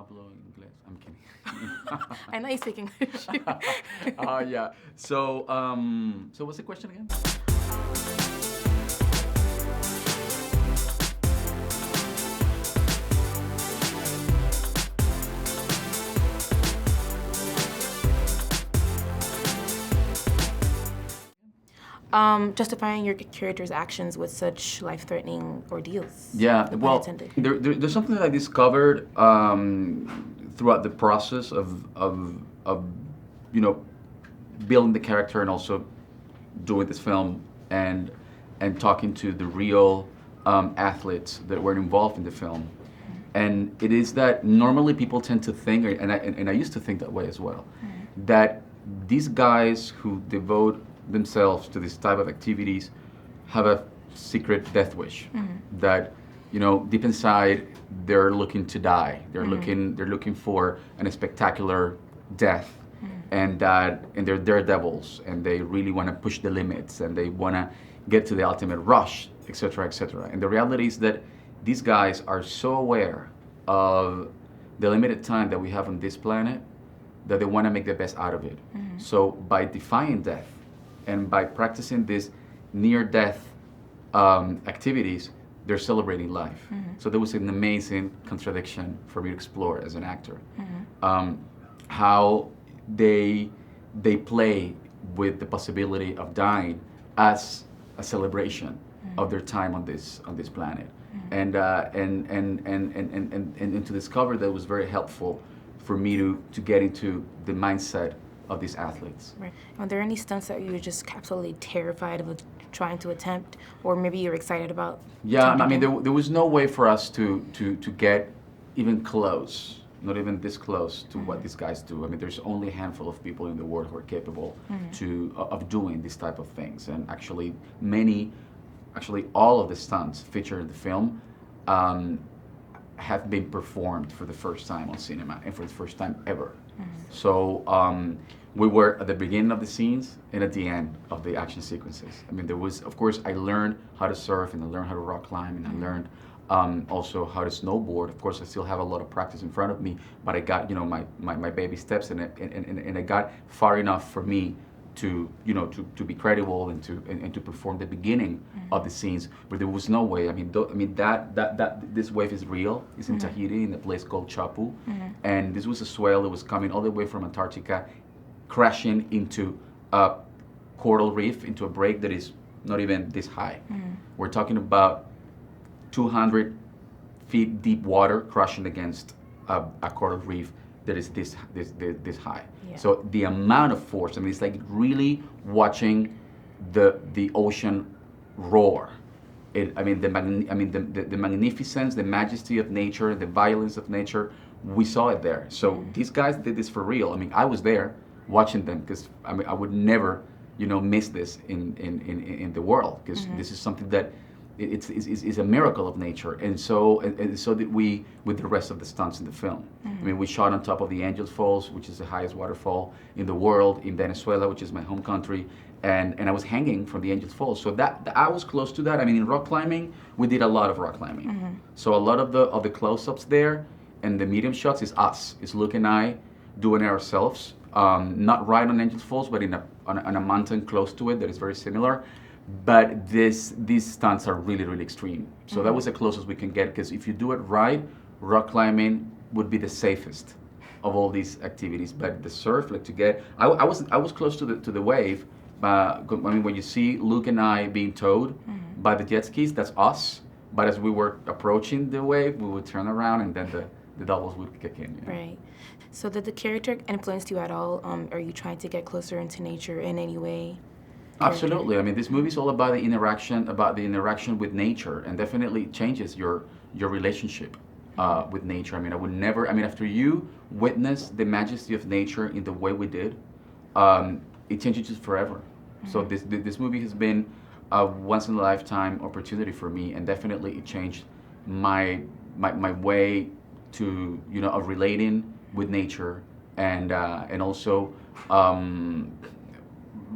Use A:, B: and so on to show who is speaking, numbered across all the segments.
A: hablo inglés. I'm kidding.
B: I know you speak English.
A: Yeah. So what's the question again?
B: Justifying your character's actions with such life-threatening ordeals.
A: Yeah,
B: No pun
A: well,
B: intended.
A: there's something that I discovered throughout the process of you know building the character and also doing this film and talking to the real athletes that were involved in the film. And it is that normally people tend to think, and I used to think that way as well, that these guys who devote themselves to this type of activities have a secret death wish. That deep inside they're looking to die. They're looking for a spectacular death, and they're daredevils, and they really want to push the limits, and they want to get to the ultimate rush, etc., etc. And the reality is that these guys are so aware of the limited time that we have on this planet that they want to make the best out of it. So by defying death and by practicing these near-death activities, they're celebrating life. So there was an amazing contradiction for me to explore as an actor. How they play with the possibility of dying as a celebration of their time on this planet, and to discover that was very helpful for me to get into the mindset of these athletes.
B: Right. Are there any stunts that you were just absolutely terrified of trying to attempt, or maybe you're excited about?
A: Yeah, I mean,
B: attempting
A: there was no way for us to get even close, not even this close to what these guys do. I mean, there's only a handful of people in the world who are capable of doing these type of things, and actually all of the stunts featured in the film have been performed for the first time on cinema and for the first time ever. So we were at the beginning of the scenes and at the end of the action sequences. I mean, there was, of course, I learned how to surf and I learned how to rock climb and I learned also how to snowboard. Of course, I still have a lot of practice in front of me, but I got my baby steps in it, and I got far enough for me to be credible and to perform the beginning of the scenes. But there was no way. I mean, that this wave is real. It's in Tahiti, in a place called Chapu, and this was a swell that was coming all the way from Antarctica, crashing into a coral reef, into a break that is not even this high. We're talking about 200 feet deep water crashing against a coral reef that is this high.
B: Yeah.
A: So the amount of force, I mean, it's like really watching the ocean roar. The magnificence, the majesty of nature, the violence of nature, we saw it there. So these guys did this for real. I mean, I was there watching them because I mean, I would never, miss this in the world, because this is something that it's a miracle of nature, and so did we with the rest of the stunts in the film. I mean, we shot on top of the Angels Falls, which is the highest waterfall in the world, in Venezuela, which is my home country, and I was hanging from the Angels Falls, so that I was close to that. I mean, in rock climbing, we did a lot of rock climbing, so a lot of the close-ups there and the medium shots is us, it's Luke and I doing it ourselves, not right on Angels Falls, but on a mountain close to it that is very similar. But these stunts are really, really extreme. So that was the closest we can get, because if you do it right, rock climbing would be the safest of all these activities. But the surf, like to get, I was close to the wave. I mean, when you see Luke and I being towed by the jet skis, that's us. But as we were approaching the wave, we would turn around and then the doubles would kick in.
B: Right. So did the character influence you at all? Are you trying to get closer into nature in any way?
A: Absolutely. I mean, this movie is all about the interaction with nature, and definitely changes your relationship with nature. I mean, I would never. I mean, after you witness the majesty of nature in the way we did, it changes you forever. So this movie has been a once in a lifetime opportunity for me, and definitely it changed my way to of relating with nature, and also.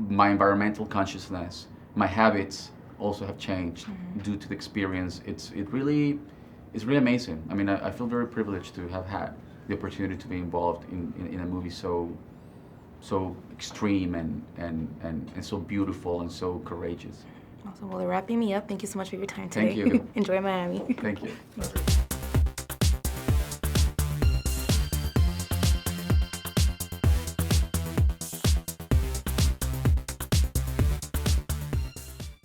A: My environmental consciousness, my habits also have changed due to the experience. It's really amazing. I mean, I feel very privileged to have had the opportunity to be involved in a movie so extreme and so beautiful and so courageous.
B: Awesome. Well, they're wrapping me up. Thank you so much for your time today.
A: Thank you.
B: Enjoy Miami.
A: Thank you.